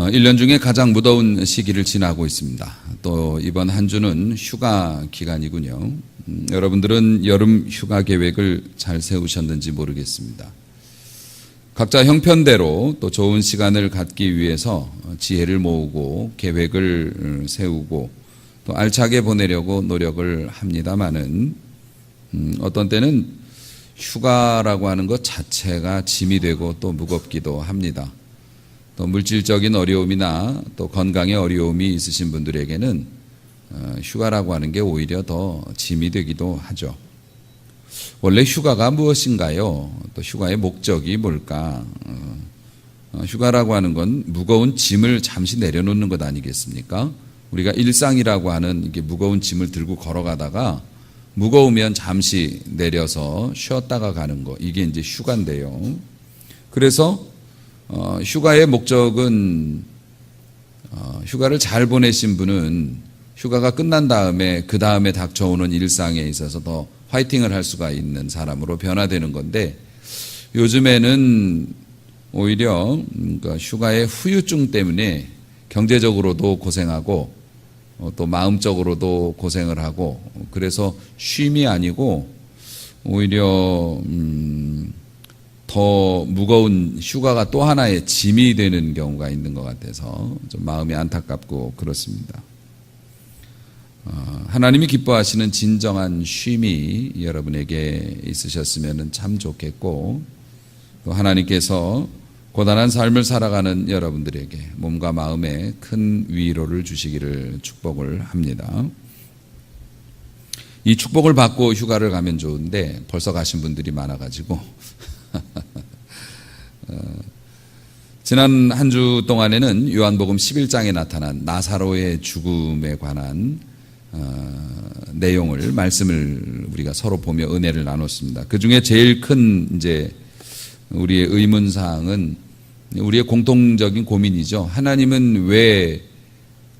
1년 중에 가장 무더운 시기를 지나고 있습니다. 또 이번 한 주는 휴가 기간이군요. 여러분들은 여름 휴가 계획을 잘 세우셨는지 모르겠습니다. 각자 형편대로 또 좋은 시간을 갖기 위해서 지혜를 모으고 계획을 세우고 또 알차게 보내려고 노력을 합니다마는 어떤 때는 휴가라고 하는 것 자체가 짐이 되고 또 무겁기도 합니다. 또 물질적인 어려움이나 또 건강에 어려움이 있으신 분들에게는 휴가라고 하는 게 오히려 더 짐이 되기도 하죠. 원래 휴가가 무엇인가요? 또 휴가의 목적이 뭘까? 휴가라고 하는 건 무거운 짐을 잠시 내려놓는 것 아니겠습니까? 우리가 일상이라고 하는 이게 무거운 짐을 들고 걸어가다가 무거우면 잠시 내려서 쉬었다가 가는 거, 이게 이제 휴가인데요. 그래서 휴가의 목적은 휴가를 잘 보내신 분은 휴가가 끝난 다음에 그 다음에 닥쳐오는 일상에 있어서 더 화이팅을 할 수가 있는 사람으로 변화되는 건데, 요즘에는 오히려 휴가의 후유증 때문에 경제적으로도 고생하고 또 마음적으로도 고생을 하고, 그래서 쉼이 아니고 오히려 더 무거운 휴가가 또 하나의 짐이 되는 경우가 있는 것 같아서 좀 마음이 안타깝고 그렇습니다. 하나님이 기뻐하시는 진정한 쉼이 여러분에게 있으셨으면 참 좋겠고, 또 하나님께서 고단한 삶을 살아가는 여러분들에게 몸과 마음에 큰 위로를 주시기를 축복을 합니다. 이 축복을 받고 휴가를 가면 좋은데 벌써 가신 분들이 많아가지고 지난 한 주 동안에는 요한복음 11장에 나타난 나사로의 죽음에 관한 내용을, 말씀을 우리가 서로 보며 은혜를 나눴습니다. 그 중에 제일 큰 이제 우리의 의문사항은 우리의 공통적인 고민이죠. 하나님은 왜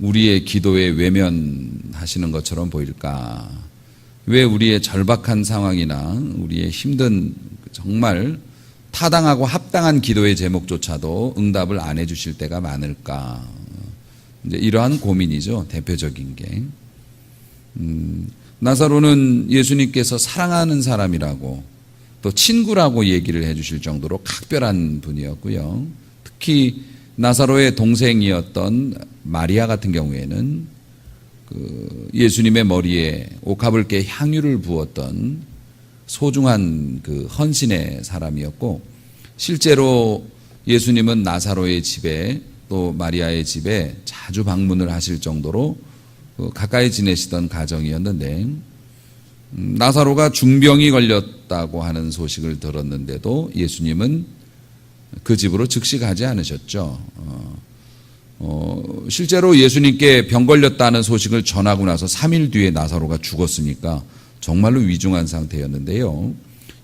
우리의 기도에 외면하시는 것처럼 보일까? 왜 우리의 절박한 상황이나 우리의 힘든 정말 타당하고 합당한 기도의 제목조차도 응답을 안 해주실 때가 많을까? 이제 이러한 고민이죠. 대표적인 게. 나사로는 예수님께서 사랑하는 사람이라고 또 친구라고 얘기를 해주실 정도로 각별한 분이었고요. 특히 나사로의 동생이었던 마리아 같은 경우에는 예수님의 머리에 옥합을 깨 향유를 부었던 소중한 헌신의 사람이었고, 실제로 예수님은 나사로의 집에 또 마리아의 집에 자주 방문을 하실 정도로 가까이 지내시던 가정이었는데, 나사로가 중병이 걸렸다고 하는 소식을 들었는데도 예수님은 그 집으로 즉시 가지 않으셨죠. 실제로 예수님께 병 걸렸다는 소식을 전하고 나서 3일 뒤에 나사로가 죽었으니까 정말로 위중한 상태였는데요.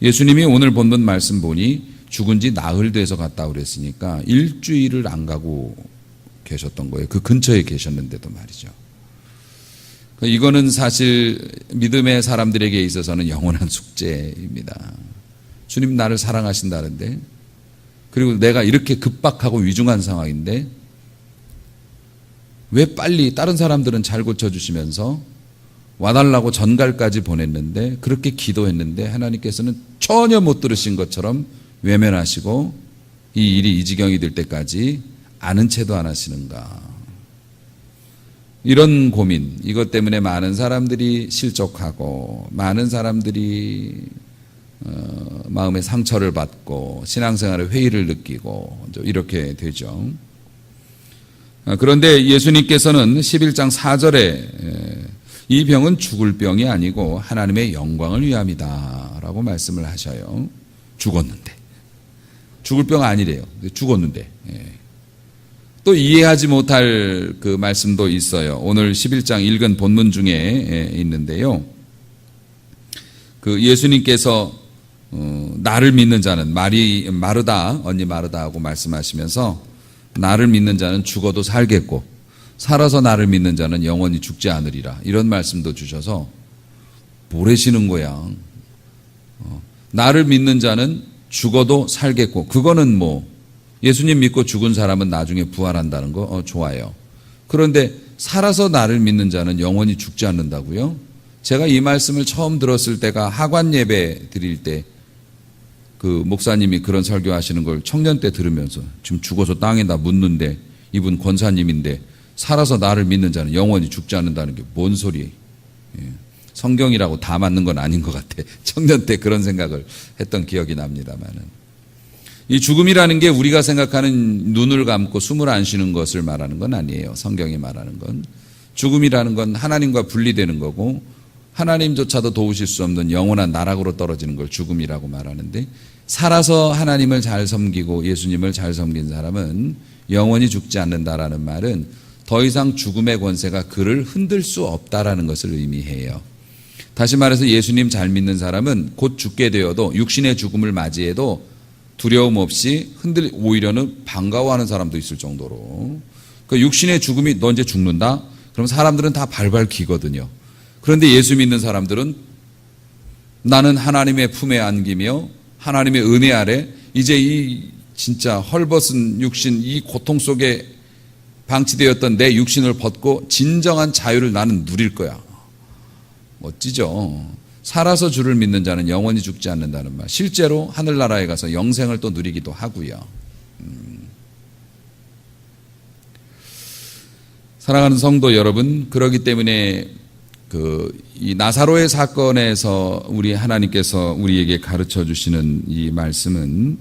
예수님이 오늘 본문 말씀 보니 죽은 지 나흘 돼서 갔다 그랬으니까 일주일을 안 가고 계셨던 거예요. 그 근처에 계셨는데도 말이죠. 이거는 사실 믿음의 사람들에게 있어서는 영원한 숙제입니다. 주님 나를 사랑하신다는데, 그리고 내가 이렇게 급박하고 위중한 상황인데 왜 빨리, 다른 사람들은 잘 고쳐주시면서 와달라고 전갈까지 보냈는데, 그렇게 기도했는데 하나님께서는 전혀 못 들으신 것처럼 외면하시고 이 일이 이 지경이 될 때까지 아는 채도 안 하시는가? 이런 고민, 이것 때문에 많은 사람들이 실족하고 많은 사람들이 마음의 상처를 받고 신앙생활에 회의를 느끼고 이렇게 되죠. 그런데 예수님께서는 11장 4절에 이 병은 죽을 병이 아니고 하나님의 영광을 위함이다 라고 말씀을 하셔요. 죽었는데. 죽을 병 아니래요. 죽었는데. 또 이해하지 못할 그 말씀도 있어요. 오늘 11장 읽은 본문 중에 있는데요. 그 예수님께서 나를 믿는 자는, 마르다, 언니 마르다하고 말씀하시면서 나를 믿는 자는 죽어도 살겠고 살아서 나를 믿는 자는 영원히 죽지 않으리라, 이런 말씀도 주셔서 뭐래시는 거야. 나를 믿는 자는 죽어도 살겠고, 그거는 뭐 예수님 믿고 죽은 사람은 나중에 부활한다는 거 좋아요. 그런데 살아서 나를 믿는 자는 영원히 죽지 않는다고요? 제가 이 말씀을 처음 들었을 때가 하관 예배 드릴 때 그 목사님이 그런 설교하시는 걸 청년 때 들으면서 지금 죽어서 땅에다 묻는데 이분 권사님인데 살아서 나를 믿는 자는 영원히 죽지 않는다는 게 뭔 소리예요? 성경이라고 다 맞는 건 아닌 것 같아. 청년 때 그런 생각을 했던 기억이 납니다만은. 이 죽음이라는 게 우리가 생각하는 눈을 감고 숨을 안 쉬는 것을 말하는 건 아니에요. 성경이 말하는 건. 죽음이라는 건 하나님과 분리되는 거고 하나님조차도 도우실 수 없는 영원한 나락으로 떨어지는 걸 죽음이라고 말하는데, 살아서 하나님을 잘 섬기고 예수님을 잘 섬긴 사람은 영원히 죽지 않는다라는 말은 더 이상 죽음의 권세가 그를 흔들 수 없다라는 것을 의미해요. 다시 말해서 예수님 잘 믿는 사람은 곧 죽게 되어도 육신의 죽음을 맞이해도 두려움 없이 오히려는 반가워하는 사람도 있을 정도로. 그 육신의 죽음이 너 이제 죽는다? 그럼 사람들은 다 발발 기거든요. 그런데 예수 믿는 사람들은 나는 하나님의 품에 안기며 하나님의 은혜 아래 이제 이 진짜 헐벗은 육신, 이 고통 속에 방치되었던 내 육신을 벗고 진정한 자유를 나는 누릴 거야. 멋지죠? 살아서 주를 믿는 자는 영원히 죽지 않는다는 말. 실제로 하늘나라에 가서 영생을 또 누리기도 하고요. 사랑하는 성도 여러분, 그렇기 때문에 이 나사로의 사건에서 우리 하나님께서 우리에게 가르쳐 주시는 이 말씀은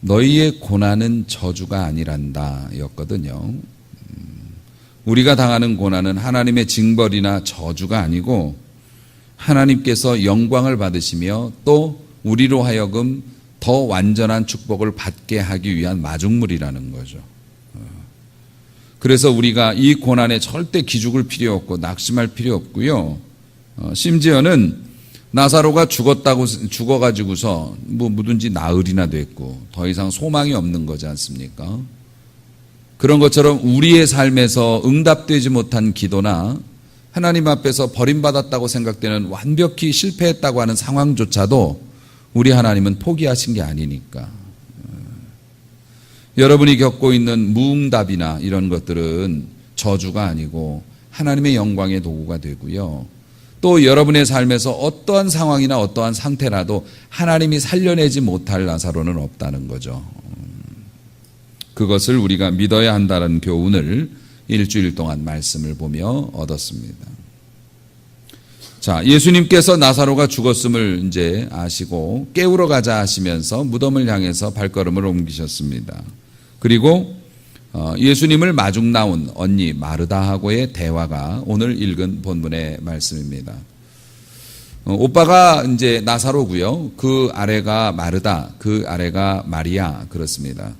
너희의 고난은 저주가 아니란다 였거든요. 우리가 당하는 고난은 하나님의 징벌이나 저주가 아니고 하나님께서 영광을 받으시며 또 우리로 하여금 더 완전한 축복을 받게 하기 위한 마중물이라는 거죠. 그래서 우리가 이 고난에 절대 기죽을 필요 없고 낙심할 필요 없고요. 심지어는 나사로가 죽어가지고서 뭐든지 나흘이나 됐고 더 이상 소망이 없는 거지 않습니까? 그런 것처럼 우리의 삶에서 응답되지 못한 기도나 하나님 앞에서 버림받았다고 생각되는 완벽히 실패했다고 하는 상황조차도 우리 하나님은 포기하신 게 아니니까. 여러분이 겪고 있는 무응답이나 이런 것들은 저주가 아니고 하나님의 영광의 도구가 되고요. 또 여러분의 삶에서 어떠한 상황이나 어떠한 상태라도 하나님이 살려내지 못할 나사로는 없다는 거죠. 그것을 우리가 믿어야 한다는 교훈을 일주일 동안 말씀을 보며 얻었습니다. 자, 예수님께서 나사로가 죽었음을 이제 아시고 깨우러 가자 하시면서 무덤을 향해서 발걸음을 옮기셨습니다. 그리고 예수님을 마중 나온 언니 마르다하고의 대화가 오늘 읽은 본문의 말씀입니다. 오빠가 이제 나사로고요. 그 아래가 마르다, 그 아래가 마리아 그렇습니다.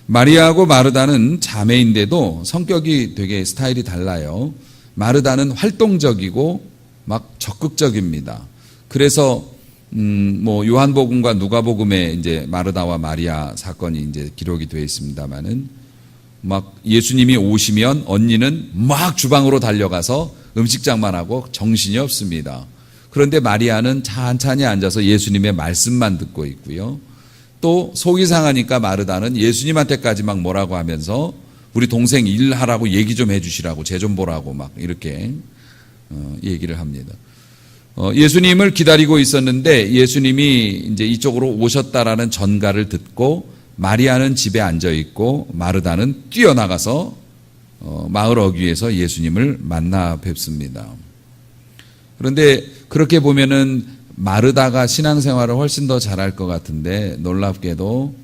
마리아하고 마르다는 자매인데도 성격이 되게 스타일이 달라요. 마르다는 활동적이고 막 적극적입니다. 그래서 요한복음과 누가복음에 이제 마르다와 마리아 사건이 이제 기록이 되어 있습니다만은 막 예수님이 오시면 언니는 막 주방으로 달려가서 음식장만 하고 정신이 없습니다. 그런데 마리아는 찬찬히 앉아서 예수님의 말씀만 듣고 있고요. 또 속이 상하니까 마르다는 예수님한테까지 막 뭐라고 하면서 우리 동생 일하라고 얘기 좀 해주시라고 쟤 좀 보라고 막 이렇게 얘기를 합니다. 예수님을 기다리고 있었는데 예수님이 이제 이쪽으로 오셨다라는 전가를 듣고 마리아는 집에 앉아 있고 마르다는 뛰어나가서 마을 어귀에서 예수님을 만나 뵙습니다. 그런데 그렇게 보면은 마르다가 신앙생활을 훨씬 더 잘할 것 같은데 놀랍게도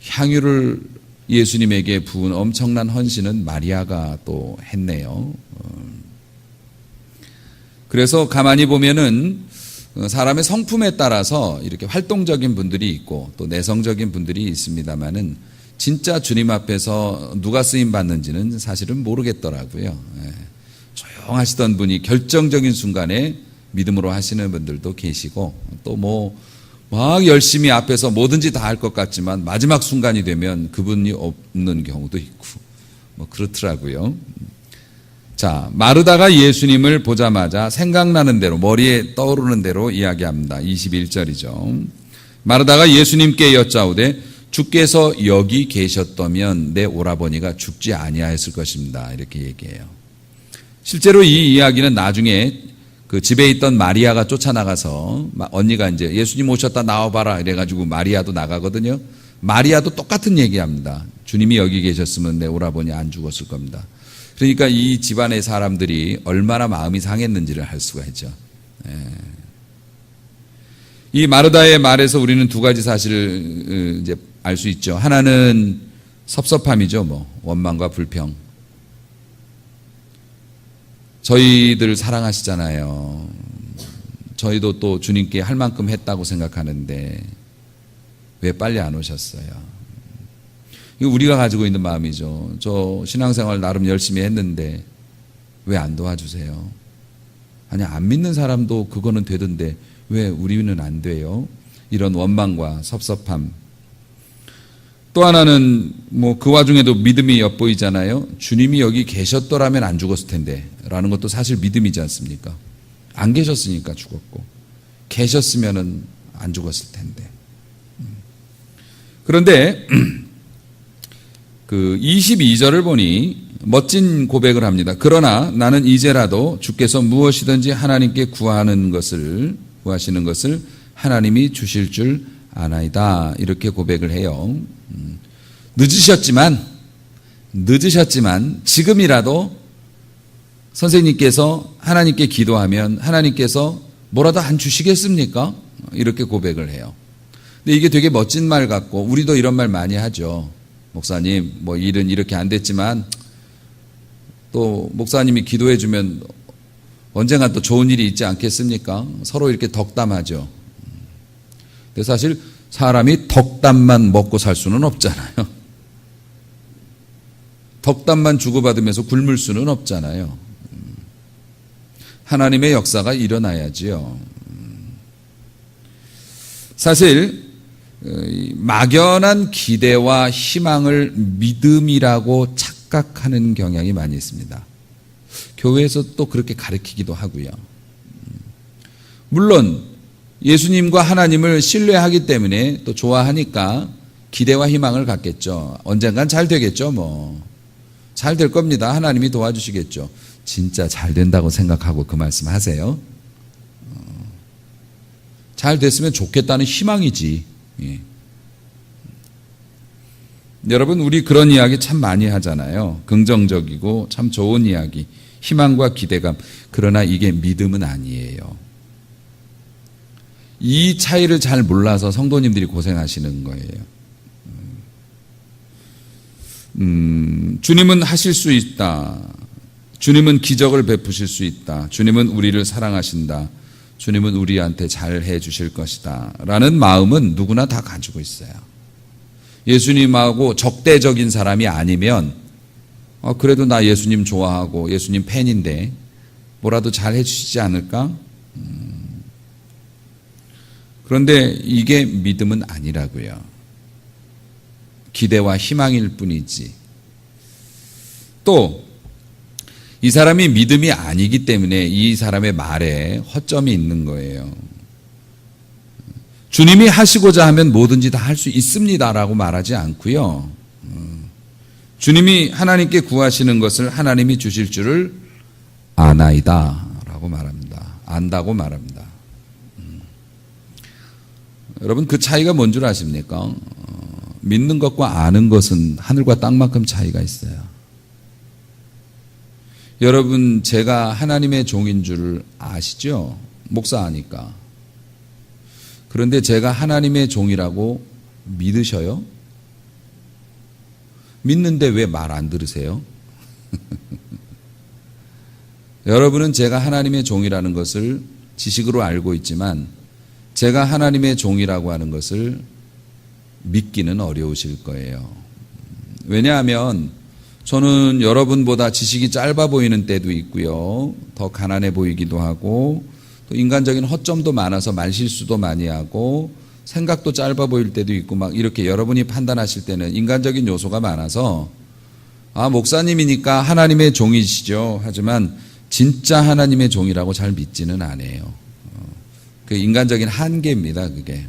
향유를 예수님에게 부은 엄청난 헌신은 마리아가 또 했네요. 그래서 가만히 보면은 사람의 성품에 따라서 이렇게 활동적인 분들이 있고 또 내성적인 분들이 있습니다만은 진짜 주님 앞에서 누가 쓰임 받는지는 사실은 모르겠더라고요. 조용하시던 분이 결정적인 순간에 믿음으로 하시는 분들도 계시고 또 막 열심히 앞에서 뭐든지 다 할 것 같지만 마지막 순간이 되면 그분이 없는 경우도 있고 그렇더라고요. 자, 마르다가 예수님을 보자마자 생각나는 대로 머리에 떠오르는 대로 이야기합니다. 21절이죠. 마르다가 예수님께 여짜오되 주께서 여기 계셨다면 내 오라버니가 죽지 아니하였을 것입니다. 이렇게 얘기해요. 실제로 이 이야기는 나중에 그 집에 있던 마리아가 쫓아나가서 언니가 이제 예수님 오셨다 나와봐라 이래가지고 마리아도 나가거든요. 마리아도 똑같은 얘기합니다. 주님이 여기 계셨으면 내 오라버니 안 죽었을 겁니다. 그러니까 이 집안의 사람들이 얼마나 마음이 상했는지를 알 수가 있죠. 이 마르다의 말에서 우리는 두 가지 사실을 이제 알 수 있죠. 하나는 섭섭함이죠. 원망과 불평. 저희들 사랑하시잖아요. 저희도 또 주님께 할 만큼 했다고 생각하는데 왜 빨리 안 오셨어요? 이거 우리가 가지고 있는 마음이죠. 저 신앙생활 나름 열심히 했는데 왜 안 도와주세요? 아니, 안 믿는 사람도 그거는 되던데 왜 우리는 안 돼요? 이런 원망과 섭섭함. 또 하나는 그 와중에도 믿음이 엿보이잖아요. 주님이 여기 계셨더라면 안 죽었을 텐데 라는 것도 사실 믿음이지 않습니까? 안 계셨으니까 죽었고 계셨으면 안 죽었을 텐데. 그런데 그 22절을 보니 멋진 고백을 합니다. 그러나 나는 이제라도 주께서 무엇이든지 하나님께 구하시는 것을 하나님이 주실 줄 아나이다. 이렇게 고백을 해요. 늦으셨지만 지금이라도 선생님께서 하나님께 기도하면 하나님께서 뭐라도 안 주시겠습니까? 이렇게 고백을 해요. 근데 이게 되게 멋진 말 같고 우리도 이런 말 많이 하죠. 목사님, 일은 이렇게 안 됐지만 또 목사님이 기도해 주면 언젠가 또 좋은 일이 있지 않겠습니까? 서로 이렇게 덕담하죠. 근데 사실 사람이 덕담만 먹고 살 수는 없잖아요. 덕담만 주고받으면서 굶을 수는 없잖아요. 하나님의 역사가 일어나야지요. 사실 막연한 기대와 희망을 믿음이라고 착각하는 경향이 많이 있습니다. 교회에서 또 그렇게 가르치기도 하고요. 물론 예수님과 하나님을 신뢰하기 때문에 또 좋아하니까 기대와 희망을 갖겠죠. 언젠간 잘 되겠죠. 잘 될 겁니다. 하나님이 도와주시겠죠. 진짜 잘 된다고 생각하고 그 말씀 하세요. 잘 됐으면 좋겠다는 희망이지. 예. 여러분, 우리 그런 이야기 참 많이 하잖아요. 긍정적이고 참 좋은 이야기, 희망과 기대감. 그러나 이게 믿음은 아니에요. 이 차이를 잘 몰라서 성도님들이 고생하시는 거예요. 주님은 하실 수 있다. 주님은 기적을 베푸실 수 있다. 주님은 우리를 사랑하신다. 주님은 우리한테 잘 해주실 것이다. 라는 마음은 누구나 다 가지고 있어요. 예수님하고 적대적인 사람이 아니면 그래도 나 예수님 좋아하고 예수님 팬인데 뭐라도 잘 해주시지 않을까? 그런데 이게 믿음은 아니라고요. 기대와 희망일 뿐이지. 또 이 사람이 믿음이 아니기 때문에 이 사람의 말에 허점이 있는 거예요. 주님이 하시고자 하면 뭐든지 다 할 수 있습니다라고 말하지 않고요. 주님이 하나님께 구하시는 것을 하나님이 주실 줄을 아나이다라고 말합니다. 안다고 말합니다. 여러분, 그 차이가 뭔 줄 아십니까? 믿는 것과 아는 것은 하늘과 땅만큼 차이가 있어요. 여러분, 제가 하나님의 종인 줄 아시죠? 목사하니까. 그런데 제가 하나님의 종이라고 믿으셔요? 믿는데 왜 말 안 들으세요? 여러분은 제가 하나님의 종이라는 것을 지식으로 알고 있지만 제가 하나님의 종이라고 하는 것을 믿기는 어려우실 거예요. 왜냐하면 저는 여러분보다 지식이 짧아 보이는 때도 있고요. 더 가난해 보이기도 하고 또 인간적인 허점도 많아서 말실수도 많이 하고 생각도 짧아 보일 때도 있고 막 이렇게 여러분이 판단하실 때는 인간적인 요소가 많아서 목사님이니까 하나님의 종이시죠. 하지만 진짜 하나님의 종이라고 잘 믿지는 않아요. 그 인간적인 한계입니다. 그게.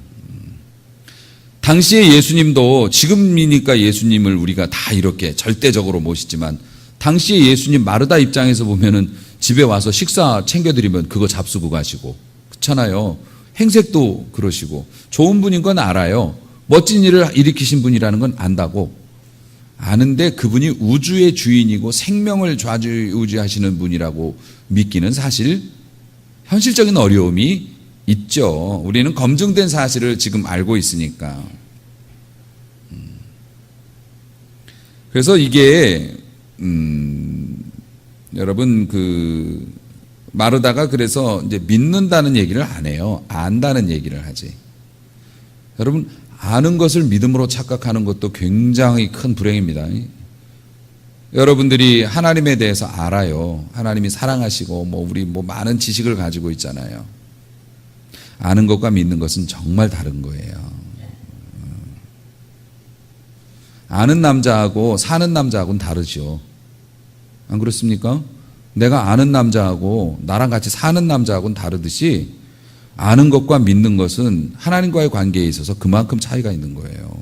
당시에 예수님도 지금이니까 예수님을 우리가 다 이렇게 절대적으로 모시지만 당시에 예수님 마르다 입장에서 보면은 집에 와서 식사 챙겨드리면 그거 잡수고 가시고 그렇잖아요. 행색도 그러시고 좋은 분인 건 알아요. 멋진 일을 일으키신 분이라는 건 안다고 아는데 그분이 우주의 주인이고 생명을 좌지우지하시는 분이라고 믿기는 사실 현실적인 어려움이 있죠. 우리는 검증된 사실을 지금 알고 있으니까. 그래서 이게 여러분 마르다가 그래서 이제 믿는다는 얘기를 안 해요. 안다는 얘기를 하지. 여러분 아는 것을 믿음으로 착각하는 것도 굉장히 큰 불행입니다. 여러분들이 하나님에 대해서 알아요. 하나님이 사랑하시고 우리 많은 지식을 가지고 있잖아요. 아는 것과 믿는 것은 정말 다른 거예요. 아는 남자하고 사는 남자하고는 다르죠. 안 그렇습니까? 내가 아는 남자하고 나랑 같이 사는 남자하고는 다르듯이 아는 것과 믿는 것은 하나님과의 관계에 있어서 그만큼 차이가 있는 거예요.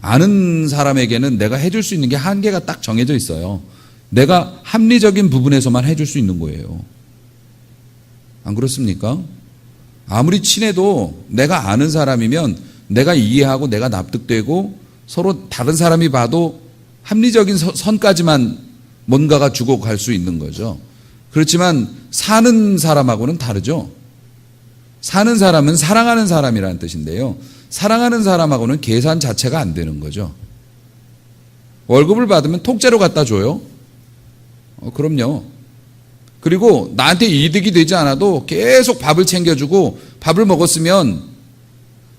아는 사람에게는 내가 해줄 수 있는 게 한계가 딱 정해져 있어요. 내가 합리적인 부분에서만 해줄 수 있는 거예요. 안 그렇습니까? 아무리 친해도 내가 아는 사람이면 내가 이해하고 내가 납득되고 서로 다른 사람이 봐도 합리적인 선까지만 뭔가가 주고 갈 수 있는 거죠. 그렇지만 사는 사람하고는 다르죠. 사는 사람은 사랑하는 사람이라는 뜻인데요. 사랑하는 사람하고는 계산 자체가 안 되는 거죠. 월급을 받으면 통째로 갖다 줘요. 그럼요. 그리고 나한테 이득이 되지 않아도 계속 밥을 챙겨주고 밥을 먹었으면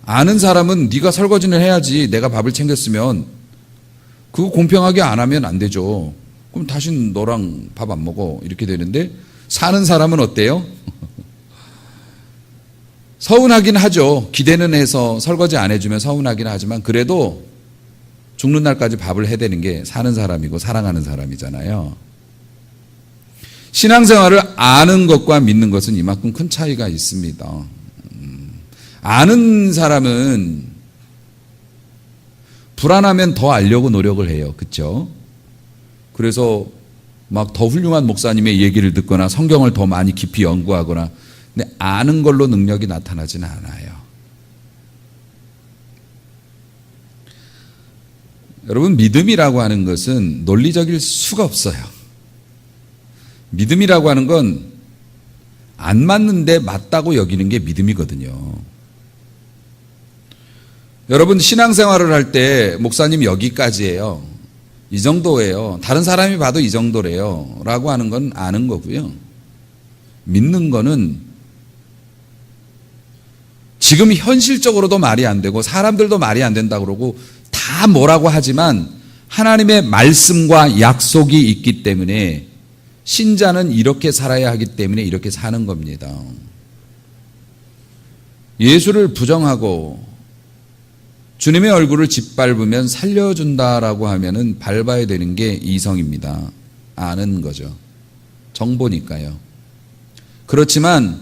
아는 사람은 네가 설거지를 해야지 내가 밥을 챙겼으면 그거 공평하게 안 하면 안 되죠. 그럼 다신 너랑 밥 안 먹어 이렇게 되는데 사는 사람은 어때요? 서운하긴 하죠. 기대는 해서 설거지 안 해주면 서운하긴 하지만 그래도 죽는 날까지 밥을 해대는 게 사는 사람이고 사랑하는 사람이잖아요. 신앙생활을 아는 것과 믿는 것은 이만큼 큰 차이가 있습니다. 아는 사람은 불안하면 더 알려고 노력을 해요. 그렇죠? 그래서 막 더 훌륭한 목사님의 얘기를 듣거나 성경을 더 많이 깊이 연구하거나 근데 아는 걸로 능력이 나타나지는 않아요. 여러분 믿음이라고 하는 것은 논리적일 수가 없어요. 믿음이라고 하는 건 안 맞는데 맞다고 여기는 게 믿음이거든요. 여러분 신앙생활을 할 때 목사님 여기까지예요. 이 정도예요. 다른 사람이 봐도 이 정도래요. 라고 하는 건 아는 거고요. 믿는 거는 지금 현실적으로도 말이 안 되고 사람들도 말이 안 된다고 그러고 다 뭐라고 하지만 하나님의 말씀과 약속이 있기 때문에 신자는 이렇게 살아야 하기 때문에 이렇게 사는 겁니다. 예수를 부정하고 주님의 얼굴을 짓밟으면 살려준다라고 하면은 밟아야 되는 게 이성입니다. 아는 거죠. 정보니까요. 그렇지만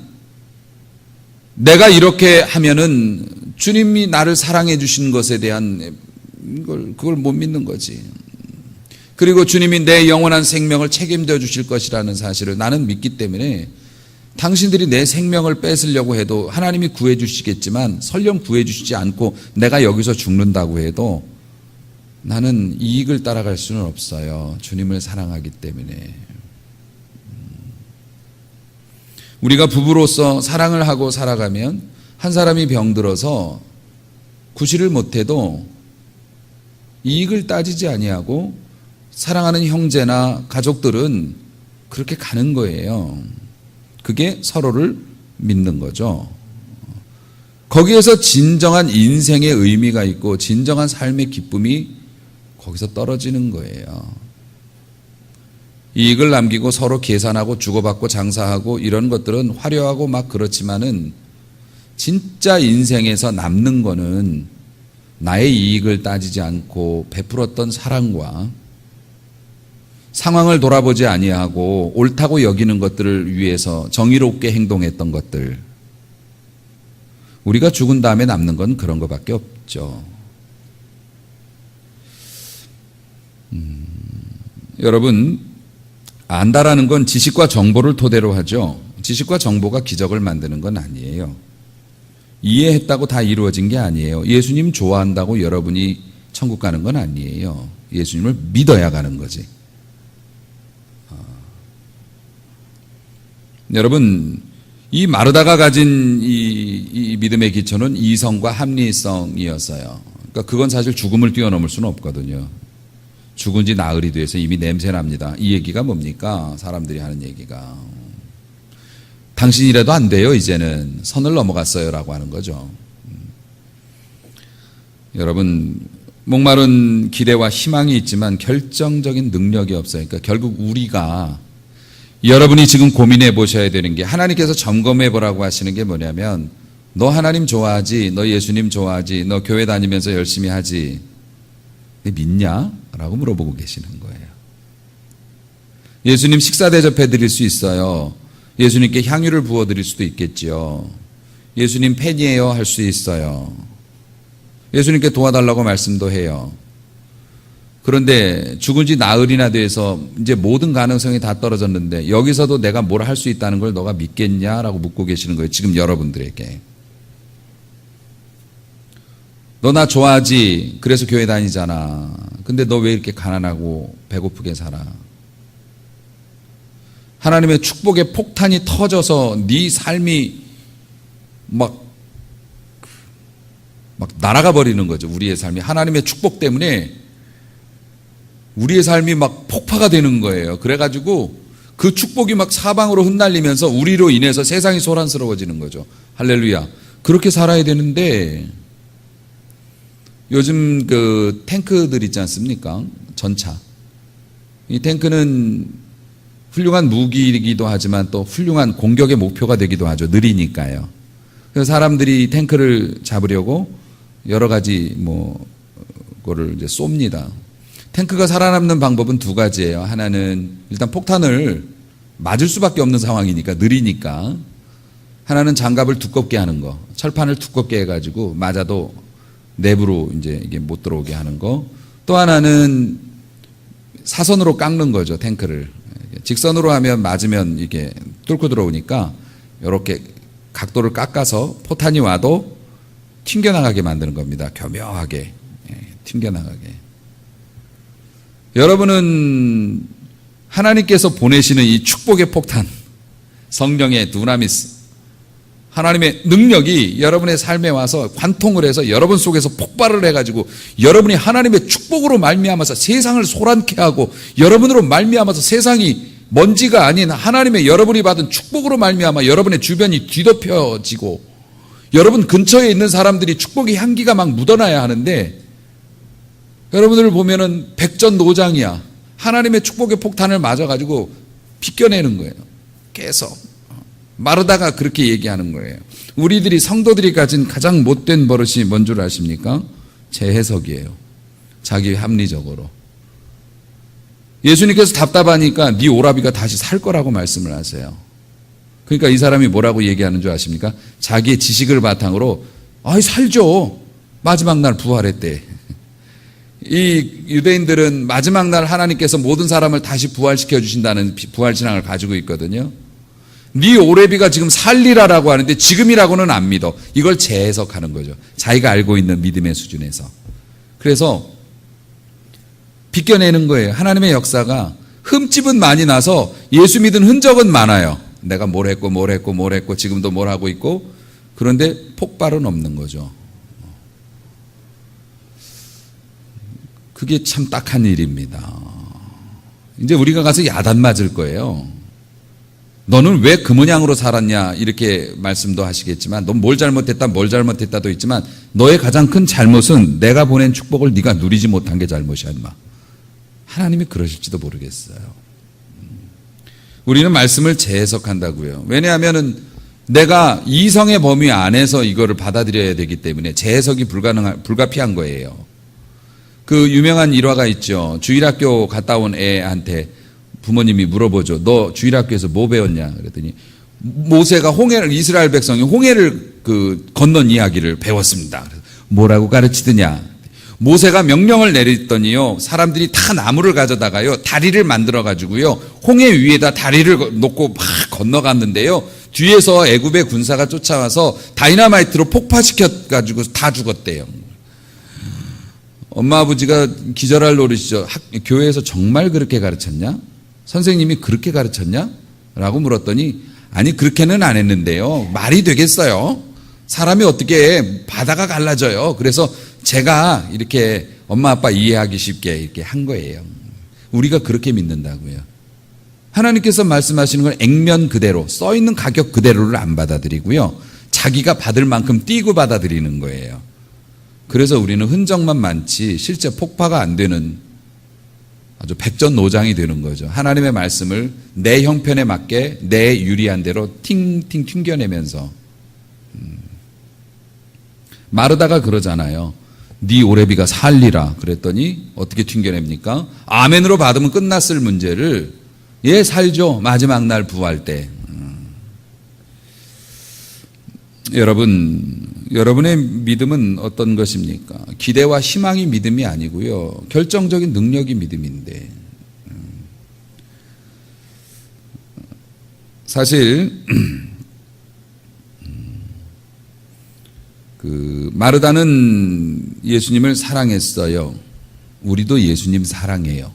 내가 이렇게 하면은 주님이 나를 사랑해 주신 것에 대한 그걸 못 믿는 거지. 그리고 주님이 내 영원한 생명을 책임져 주실 것이라는 사실을 나는 믿기 때문에 당신들이 내 생명을 뺏으려고 해도 하나님이 구해 주시겠지만 설령 구해 주시지 않고 내가 여기서 죽는다고 해도 나는 이익을 따라갈 수는 없어요. 주님을 사랑하기 때문에. 우리가 부부로서 사랑을 하고 살아가면 한 사람이 병들어서 구실을 못해도 이익을 따지지 아니하고 사랑하는 형제나 가족들은 그렇게 가는 거예요. 그게 서로를 믿는 거죠. 거기에서 진정한 인생의 의미가 있고 진정한 삶의 기쁨이 거기서 떨어지는 거예요. 이익을 남기고 서로 계산하고 주고받고 장사하고 이런 것들은 화려하고 막 그렇지만은 진짜 인생에서 남는 거는 나의 이익을 따지지 않고 베풀었던 사랑과 상황을 돌아보지 아니하고 옳다고 여기는 것들을 위해서 정의롭게 행동했던 것들, 우리가 죽은 다음에 남는 건 그런 것밖에 없죠. 여러분, 안다라는 건 지식과 정보를 토대로 하죠. 지식과 정보가 기적을 만드는 건 아니에요. 이해했다고 다 이루어진 게 아니에요. 예수님 좋아한다고 여러분이 천국 가는 건 아니에요. 예수님을 믿어야 가는 거지. 여러분, 이 마르다가 가진 이 믿음의 기초는 이성과 합리성이었어요. 그러니까 그건 사실 죽음을 뛰어넘을 수는 없거든요. 죽은 지 나흘이 돼서 이미 냄새납니다. 이 얘기가 뭡니까? 사람들이 하는 얘기가. 당신이라도 안 돼요, 이제는. 선을 넘어갔어요 라고 하는 거죠. 여러분, 목마른 기대와 희망이 있지만 결정적인 능력이 없어요. 그러니까 결국 우리가, 여러분이 지금 고민해 보셔야 되는 게, 하나님께서 점검해 보라고 하시는 게 뭐냐면, 너 하나님 좋아하지? 너 예수님 좋아하지? 너 교회 다니면서 열심히 하지? 믿냐? 라고 물어보고 계시는 거예요. 예수님 식사 대접해 드릴 수 있어요. 예수님께 향유를 부어 드릴 수도 있겠지요. 예수님 팬이에요 할 수 있어요. 예수님께 도와달라고 말씀도 해요. 그런데 죽은 지 나흘이나 돼서 이제 모든 가능성이 다 떨어졌는데 여기서도 내가 뭘 할 수 있다는 걸 너가 믿겠냐라고 묻고 계시는 거예요. 지금 여러분들에게. 너 나 좋아하지? 그래서 교회 다니잖아. 근데 너 왜 이렇게 가난하고 배고프게 살아? 하나님의 축복의 폭탄이 터져서 네 삶이 막 날아가 버리는 거죠. 우리의 삶이. 하나님의 축복 때문에 우리의 삶이 막 폭파가 되는 거예요. 그래가지고 그 축복이 막 사방으로 흩날리면서 우리로 인해서 세상이 소란스러워지는 거죠. 할렐루야. 그렇게 살아야 되는데 요즘 그 탱크들 있지 않습니까? 전차. 이 탱크는 훌륭한 무기이기도 하지만 또 훌륭한 공격의 목표가 되기도 하죠. 느리니까요. 그래서 사람들이 탱크를 잡으려고 여러 가지 거를 이제 쏩니다. 탱크가 살아남는 방법은 두 가지예요. 하나는 일단 폭탄을 맞을 수밖에 없는 상황이니까, 느리니까. 하나는 장갑을 두껍게 하는 거. 철판을 두껍게 해가지고 맞아도 내부로 이제 이게 못 들어오게 하는 거. 또 하나는 사선으로 깎는 거죠, 탱크를. 직선으로 하면 맞으면 이게 뚫고 들어오니까 이렇게 각도를 깎아서 포탄이 와도 튕겨나가게 만드는 겁니다. 교묘하게. 튕겨나가게. 여러분은 하나님께서 보내시는 이 축복의 폭탄, 성령의 두나미스, 하나님의 능력이 여러분의 삶에 와서 관통을 해서 여러분 속에서 폭발을 해가지고 여러분이 하나님의 축복으로 말미암아서 세상을 소란케 하고 여러분으로 말미암아서 세상이 먼지가 아닌 하나님의 여러분이 받은 축복으로 말미암아 여러분의 주변이 뒤덮여지고 여러분 근처에 있는 사람들이 축복의 향기가 막 묻어나야 하는데 여러분들을 보면은 백전노장이야. 하나님의 축복의 폭탄을 맞아가지고 비껴내는 거예요. 계속. 마르다가 그렇게 얘기하는 거예요. 우리들이 성도들이 가진 가장 못된 버릇이 뭔 줄 아십니까? 재해석이에요. 자기 합리적으로. 예수님께서 답답하니까 네 오라비가 다시 살 거라고 말씀을 하세요. 그러니까 이 사람이 뭐라고 얘기하는 줄 아십니까? 자기의 지식을 바탕으로 살죠. 마지막 날 부활했대. 이 유대인들은 마지막 날 하나님께서 모든 사람을 다시 부활시켜 주신다는 부활신앙을 가지고 있거든요. 네 오레비가 지금 살리라라고 하는데 지금이라고는 안 믿어. 이걸 재해석하는 거죠. 자기가 알고 있는 믿음의 수준에서. 그래서 비껴내는 거예요. 하나님의 역사가 흠집은 많이 나서 예수 믿은 흔적은 많아요. 내가 뭘 했고 지금도 뭘 하고 있고 그런데 폭발은 없는 거죠. 그게 참 딱한 일입니다. 이제 우리가 가서 야단 맞을 거예요. 너는 왜 그 모양으로 살았냐 이렇게 말씀도 하시겠지만 넌 뭘 잘못했다도 있지만 너의 가장 큰 잘못은 내가 보낸 축복을 네가 누리지 못한 게 잘못이야 인마. 하나님이 그러실지도 모르겠어요. 우리는 말씀을 재해석한다고요. 왜냐하면은 내가 이성의 범위 안에서 이거를 받아들여야 되기 때문에 재해석이 불가피한 거예요. 그 유명한 일화가 있죠. 주일학교 갔다 온 애한테 부모님이 물어보죠. 너 주일학교에서 뭐 배웠냐? 그랬더니 모세가 이스라엘 백성이 홍해를 건넌 이야기를 배웠습니다. 뭐라고 가르치더냐? 모세가 명령을 내렸더니요, 사람들이 다 나무를 가져다가요, 다리를 만들어 가지고요, 홍해 위에다 다리를 놓고 막 건너갔는데요, 뒤에서 애굽의 군사가 쫓아와서 다이너마이트로 폭파시켜 가지고 다 죽었대요. 엄마 아버지가 기절할 노릇이죠. 교회에서 정말 그렇게 가르쳤냐? 선생님이 그렇게 가르쳤냐? 라고 물었더니 아니 그렇게는 안 했는데요. 말이 되겠어요? 사람이 어떻게 바다가 갈라져요. 그래서 제가 이렇게 엄마 아빠 이해하기 쉽게 이렇게 한 거예요. 우리가 그렇게 믿는다고요. 하나님께서 말씀하시는 건 액면 그대로 써 있는 가격 그대로를 안 받아들이고요. 자기가 받을 만큼 띄고 받아들이는 거예요. 그래서 우리는 흔적만 많지 실제 폭파가 안 되는 아주 백전노장이 되는 거죠. 하나님의 말씀을 내 형편에 맞게 내 유리한 대로 팅팅 튕겨내면서 마르다가 그러잖아요. 네 오레비가 살리라 그랬더니 어떻게 튕겨냅니까? 아멘으로 받으면 끝났을 문제를 예 살죠. 마지막 날 부활 때. 여러분의 믿음은 어떤 것입니까? 기대와 희망이 믿음이 아니고요. 결정적인 능력이 믿음인데. 사실 마르다는 예수님을 사랑했어요. 우리도 예수님 사랑해요.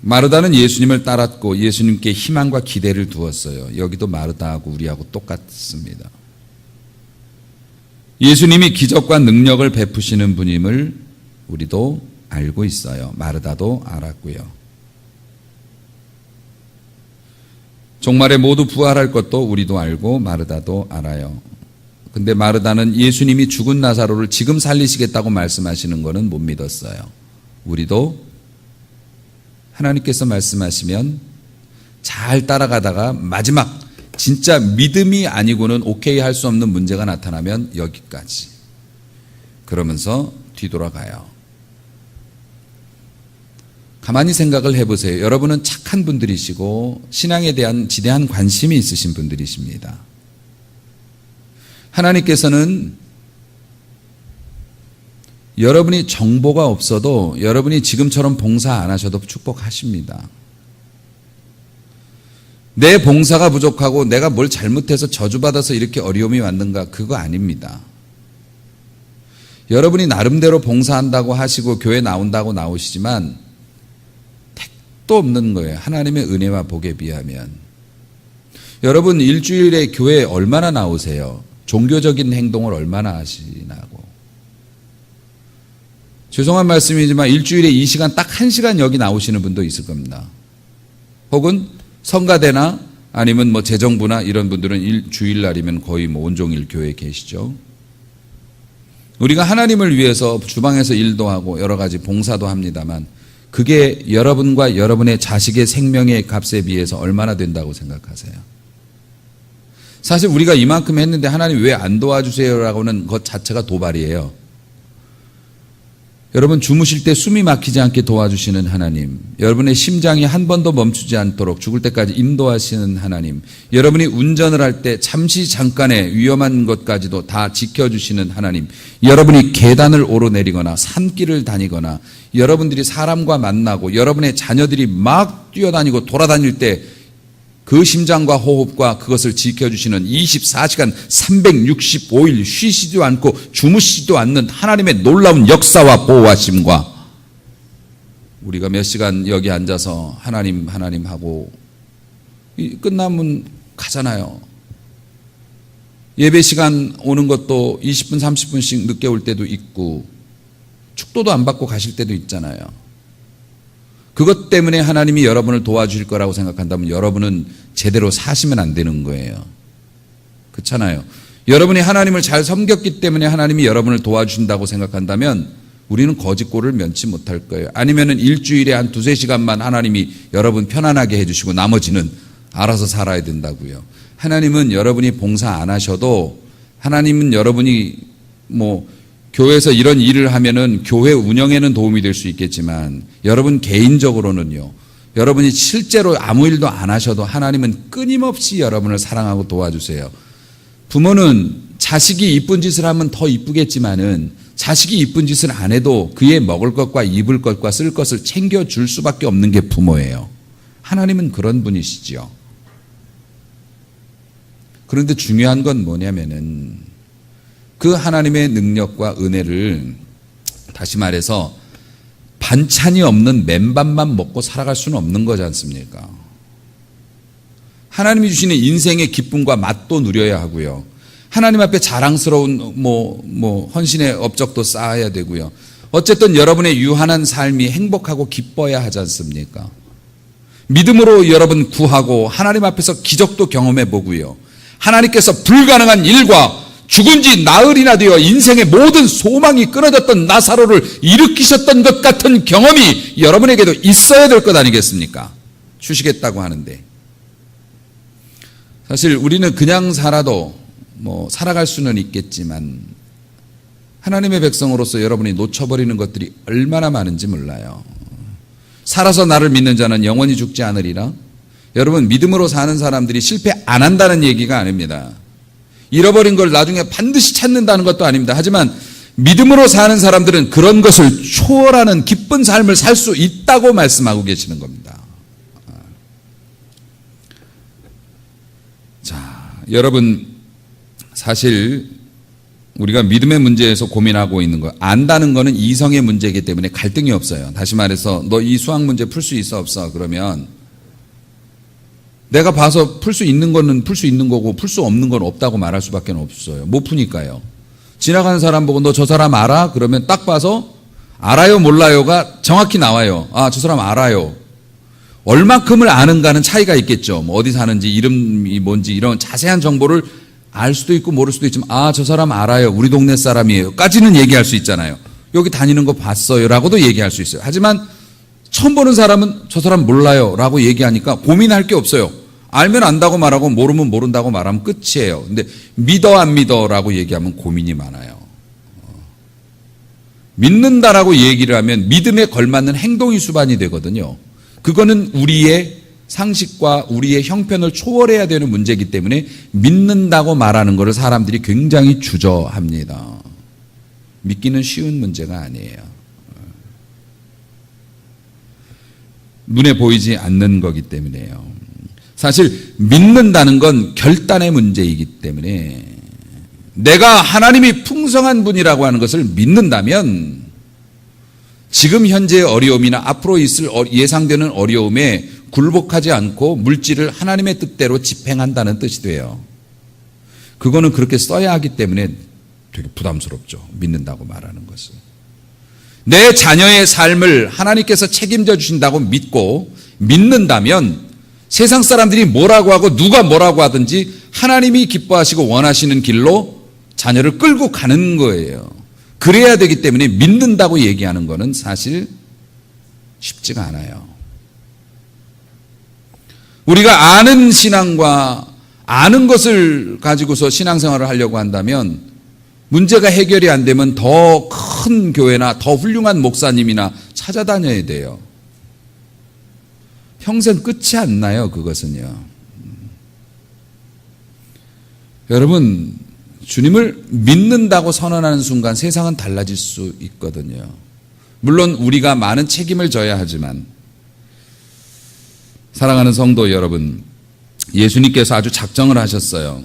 마르다는 예수님을 따랐고 예수님께 희망과 기대를 두었어요. 여기도 마르다하고 우리하고 똑같습니다. 예수님이 기적과 능력을 베푸시는 분임을 우리도 알고 있어요. 마르다도 알았고요. 종말에 모두 부활할 것도 우리도 알고 마르다도 알아요. 근데 마르다는 예수님이 죽은 나사로를 지금 살리시겠다고 말씀하시는 것은 못 믿었어요. 우리도 하나님께서 말씀하시면 잘 따라가다가 마지막 진짜 믿음이 아니고는 오케이 할 수 없는 문제가 나타나면 여기까지. 그러면서 뒤돌아가요. 가만히 생각을 해보세요. 여러분은 착한 분들이시고 신앙에 대한 지대한 관심이 있으신 분들이십니다. 하나님께서는 여러분이 정보가 없어도 여러분이 지금처럼 봉사 안 하셔도 축복하십니다. 내 봉사가 부족하고 내가 뭘 잘못해서 저주받아서 이렇게 어려움이 왔는가 그거 아닙니다. 여러분이 나름대로 봉사한다고 하시고 교회 나온다고 나오시지만 택도 없는 거예요. 하나님의 은혜와 복에 비하면. 여러분 일주일에 교회에 얼마나 나오세요? 종교적인 행동을 얼마나 하시나고. 죄송한 말씀이지만 일주일에 이 시간 딱 1시간 여기 나오시는 분도 있을 겁니다. 혹은 성가대나 아니면 뭐 재정부나 이런 분들은 주일날이면 거의 뭐 온종일 교회에 계시죠. 우리가 하나님을 위해서 주방에서 일도 하고 여러 가지 봉사도 합니다만 그게 여러분과 여러분의 자식의 생명의 값에 비해서 얼마나 된다고 생각하세요? 사실 우리가 이만큼 했는데 하나님 왜 안 도와주세요라고는 것 자체가 도발이에요. 여러분 주무실 때 숨이 막히지 않게 도와주시는 하나님, 여러분의 심장이 한 번도 멈추지 않도록 죽을 때까지 인도하시는 하나님, 여러분이 운전을 할 때 잠시 잠깐의 위험한 것까지도 다 지켜주시는 하나님, 여러분이 계단을 오르내리거나 산길을 다니거나 여러분들이 사람과 만나고 여러분의 자녀들이 막 뛰어다니고 돌아다닐 때 그 심장과 호흡과 그것을 지켜주시는 24시간 365일 쉬시지도 않고 주무시지도 않는 하나님의 놀라운 역사와 보호하심과 우리가 몇 시간 여기 앉아서 하나님 하고 끝나면 가잖아요. 예배 시간 오는 것도 20분 30분씩 늦게 올 때도 있고 축도도 안 받고 가실 때도 있잖아요. 그것 때문에 하나님이 여러분을 도와주실 거라고 생각한다면 여러분은 제대로 사시면 안 되는 거예요. 그렇잖아요. 여러분이 하나님을 잘 섬겼기 때문에 하나님이 여러분을 도와주신다고 생각한다면 우리는 거짓골을 면치 못할 거예요. 아니면은 일주일에 한 2-3시간만 하나님이 여러분 편안하게 해주시고 나머지는 알아서 살아야 된다고요. 하나님은 여러분이 봉사 안 하셔도 하나님은 여러분이 교회에서 이런 일을 하면은 교회 운영에는 도움이 될 수 있겠지만 여러분 개인적으로는요. 여러분이 실제로 아무 일도 안 하셔도 하나님은 끊임없이 여러분을 사랑하고 도와주세요. 부모는 자식이 이쁜 짓을 하면 더 이쁘겠지만은 자식이 이쁜 짓을 안 해도 그의 먹을 것과 입을 것과 쓸 것을 챙겨줄 수밖에 없는 게 부모예요. 하나님은 그런 분이시죠. 그런데 중요한 건 뭐냐면은 그 하나님의 능력과 은혜를 다시 말해서 반찬이 없는 맨밥만 먹고 살아갈 수는 없는 거지 않습니까? 하나님이 주시는 인생의 기쁨과 맛도 누려야 하고요. 하나님 앞에 자랑스러운 헌신의 업적도 쌓아야 되고요. 어쨌든 여러분의 유한한 삶이 행복하고 기뻐야 하지 않습니까? 믿음으로 여러분 구하고 하나님 앞에서 기적도 경험해 보고요. 하나님께서 불가능한 일과 죽은 지 나흘이나 되어 인생의 모든 소망이 끊어졌던 나사로를 일으키셨던 것 같은 경험이 여러분에게도 있어야 될 것 아니겠습니까? 주시겠다고 하는데. 사실 우리는 그냥 살아도 살아갈 수는 있겠지만 하나님의 백성으로서 여러분이 놓쳐버리는 것들이 얼마나 많은지 몰라요. 살아서 나를 믿는 자는 영원히 죽지 않으리라. 여러분, 믿음으로 사는 사람들이 실패 안 한다는 얘기가 아닙니다. 잃어버린 걸 나중에 반드시 찾는다는 것도 아닙니다. 하지만 믿음으로 사는 사람들은 그런 것을 초월하는 기쁜 삶을 살 수 있다고 말씀하고 계시는 겁니다. 자, 여러분, 사실 우리가 믿음의 문제에서 고민하고 있는 거, 안다는 거는 이성의 문제이기 때문에 갈등이 없어요. 다시 말해서 너 이 수학 문제 풀 수 있어 없어? 그러면 내가 봐서 풀 수 있는 거는 풀 수 있는 거고 풀 수 없는 건 없다고 말할 수밖에 없어요. 못 푸니까요. 지나가는 사람 보고 너 저 사람 알아? 그러면 딱 봐서 알아요 몰라요가 정확히 나와요. 아, 저 사람 알아요. 얼마큼을 아는가는 차이가 있겠죠. 어디 사는지 이름이 뭔지 이런 자세한 정보를 알 수도 있고 모를 수도 있지만 아, 저 사람 알아요. 우리 동네 사람이에요. 까지는 얘기할 수 있잖아요. 여기 다니는 거 봤어요. 라고도 얘기할 수 있어요. 하지만 처음 보는 사람은 저 사람 몰라요. 라고 얘기하니까 고민할 게 없어요. 알면 안다고 말하고 모르면 모른다고 말하면 끝이에요. 근데 믿어 안 믿어 라고 얘기하면 고민이 많아요. 믿는다라고 얘기를 하면 믿음에 걸맞는 행동이 수반이 되거든요. 그거는 우리의 상식과 우리의 형편을 초월해야 되는 문제이기 때문에 믿는다고 말하는 것을 사람들이 굉장히 주저합니다. 믿기는 쉬운 문제가 아니에요. 눈에 보이지 않는 거기 때문에요. 사실 믿는다는 건 결단의 문제이기 때문에 내가 하나님이 풍성한 분이라고 하는 것을 믿는다면 지금 현재의 어려움이나 앞으로 있을 예상되는 어려움에 굴복하지 않고 물질을 하나님의 뜻대로 집행한다는 뜻이 돼요. 그거는 그렇게 써야 하기 때문에 되게 부담스럽죠. 믿는다고 말하는 것은. 내 자녀의 삶을 하나님께서 책임져 주신다고 믿고 믿는다면 세상 사람들이 뭐라고 하고 누가 뭐라고 하든지 하나님이 기뻐하시고 원하시는 길로 자녀를 끌고 가는 거예요. 그래야 되기 때문에 믿는다고 얘기하는 거는 사실 쉽지가 않아요. 우리가 아는 신앙과 아는 것을 가지고서 신앙생활을 하려고 한다면 문제가 해결이 안 되면 더 큰 교회나 더 훌륭한 목사님이나 찾아다녀야 돼요. 평생 끝이 안 나요, 그것은요. 여러분, 주님을 믿는다고 선언하는 순간 세상은 달라질 수 있거든요. 물론 우리가 많은 책임을 져야 하지만 사랑하는 성도 여러분, 예수님께서 아주 작정을 하셨어요.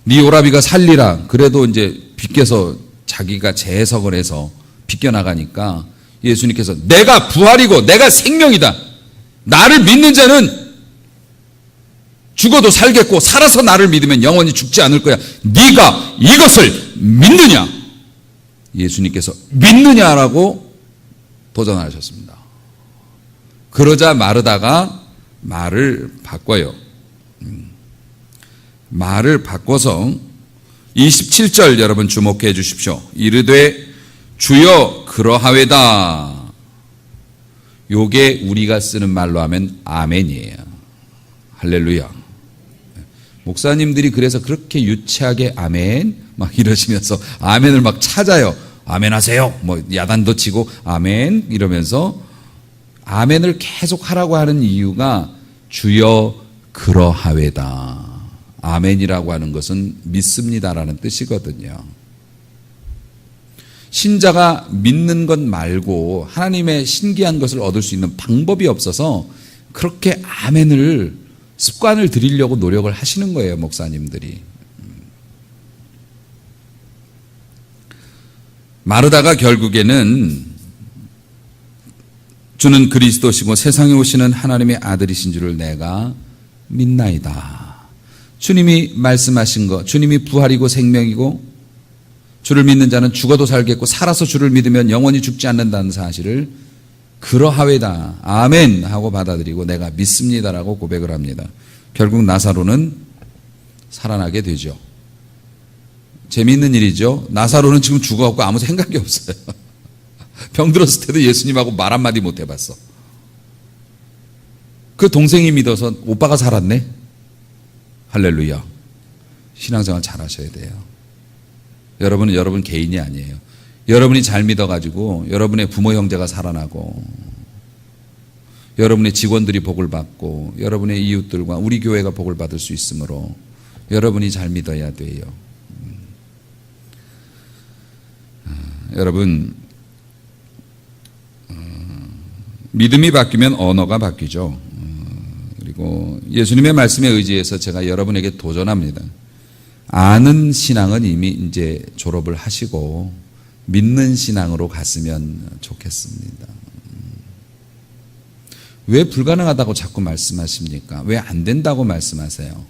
네 오라비가 살리라. 그래도 이제 빗겨서 자기가 재해석을 해서 빗겨나가니까 예수님께서 내가 부활이고 내가 생명이다. 나를 믿는 자는 죽어도 살겠고 살아서 나를 믿으면 영원히 죽지 않을 거야. 네가 이것을 믿느냐? 예수님께서 믿느냐라고 도전하셨습니다. 그러자 마르다가 말을 바꿔요. 말을 바꿔서 27절 여러분 주목해 주십시오. 이르되 주여 그러하외다. 요게 우리가 쓰는 말로 하면 아멘이에요. 할렐루야. 목사님들이 그래서 그렇게 유치하게 아멘 막 이러시면서 아멘을 막 찾아요. 아멘 하세요. 뭐 야단도 치고 아멘 이러면서 아멘을 계속 하라고 하는 이유가 주여 그러하외다. 아멘이라고 하는 것은 믿습니다라는 뜻이거든요. 신자가 믿는 것 말고 하나님의 신기한 것을 얻을 수 있는 방법이 없어서 그렇게 아멘을 습관을 들이려고 노력을 하시는 거예요, 목사님들이. 마르다가 결국에는 주는 그리스도시고 세상에 오시는 하나님의 아들이신 줄을 내가 믿나이다. 주님이 말씀하신 것, 주님이 부활이고 생명이고 주를 믿는 자는 죽어도 살겠고 살아서 주를 믿으면 영원히 죽지 않는다는 사실을 그러하외다. 아멘 하고 받아들이고 내가 믿습니다라고 고백을 합니다. 결국 나사로는 살아나게 되죠. 재미있는 일이죠. 나사로는 지금 죽어갖고 아무 생각이 없어요. 병들었을 때도 예수님하고 말 한마디 못 해봤어. 그 동생이 믿어서 오빠가 살았네. 할렐루야. 신앙생활 잘 하셔야 돼요. 여러분은 여러분 개인이 아니에요. 여러분이 잘 믿어가지고 여러분의 부모 형제가 살아나고 여러분의 직원들이 복을 받고 여러분의 이웃들과 우리 교회가 복을 받을 수 있으므로 여러분이 잘 믿어야 돼요. 여러분, 믿음이 바뀌면 언어가 바뀌죠. 그리고 예수님의 말씀에 의지해서 제가 여러분에게 도전합니다. 아는 신앙은 이미 이제 졸업을 하시고 믿는 신앙으로 갔으면 좋겠습니다. 왜 불가능하다고 자꾸 말씀하십니까? 왜 안 된다고 말씀하세요?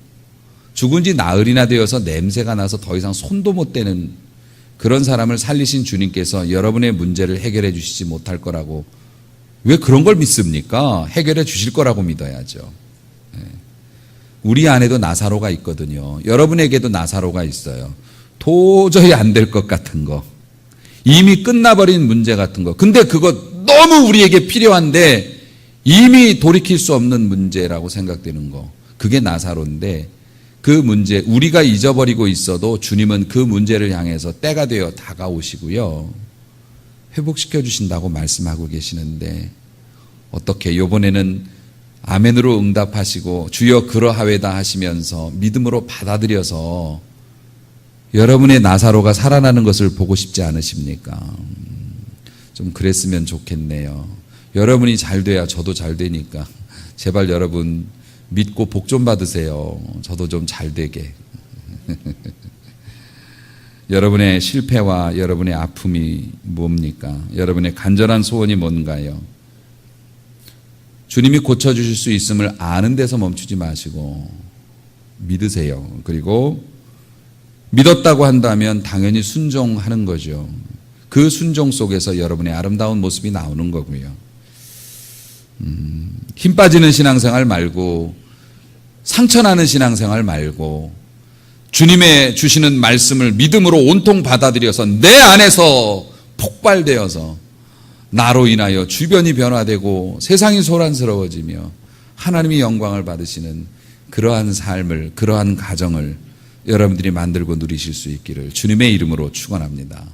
죽은 지 나흘이나 되어서 냄새가 나서 더 이상 손도 못 대는 그런 사람을 살리신 주님께서 여러분의 문제를 해결해 주시지 못할 거라고 왜 그런 걸 믿습니까? 해결해 주실 거라고 믿어야죠. 우리 안에도 나사로가 있거든요. 여러분에게도 나사로가 있어요. 도저히 안 될 것 같은 거. 이미 끝나버린 문제 같은 거. 근데 그거 너무 우리에게 필요한데 이미 돌이킬 수 없는 문제라고 생각되는 거. 그게 나사로인데 그 문제 우리가 잊어버리고 있어도 주님은 그 문제를 향해서 때가 되어 다가오시고요. 회복시켜 주신다고 말씀하고 계시는데 어떻게 이번에는 아멘으로 응답하시고 주여 그러하외다 하시면서 믿음으로 받아들여서 여러분의 나사로가 살아나는 것을 보고 싶지 않으십니까? 좀 그랬으면 좋겠네요. 여러분이 잘 돼야 저도 잘 되니까 제발 여러분 믿고 복 좀 받으세요. 저도 좀 잘 되게. 여러분의 실패와 여러분의 아픔이 뭡니까? 여러분의 간절한 소원이 뭔가요? 주님이 고쳐주실 수 있음을 아는 데서 멈추지 마시고 믿으세요. 그리고 믿었다고 한다면 당연히 순종하는 거죠. 그 순종 속에서 여러분의 아름다운 모습이 나오는 거고요. 힘 빠지는 신앙생활 말고 상처나는 신앙생활 말고 주님의 주시는 말씀을 믿음으로 온통 받아들여서 내 안에서 폭발되어서 나로 인하여 주변이 변화되고 세상이 소란스러워지며 하나님이 영광을 받으시는 그러한 삶을, 그러한 가정을 여러분들이 만들고 누리실 수 있기를 주님의 이름으로 축원합니다.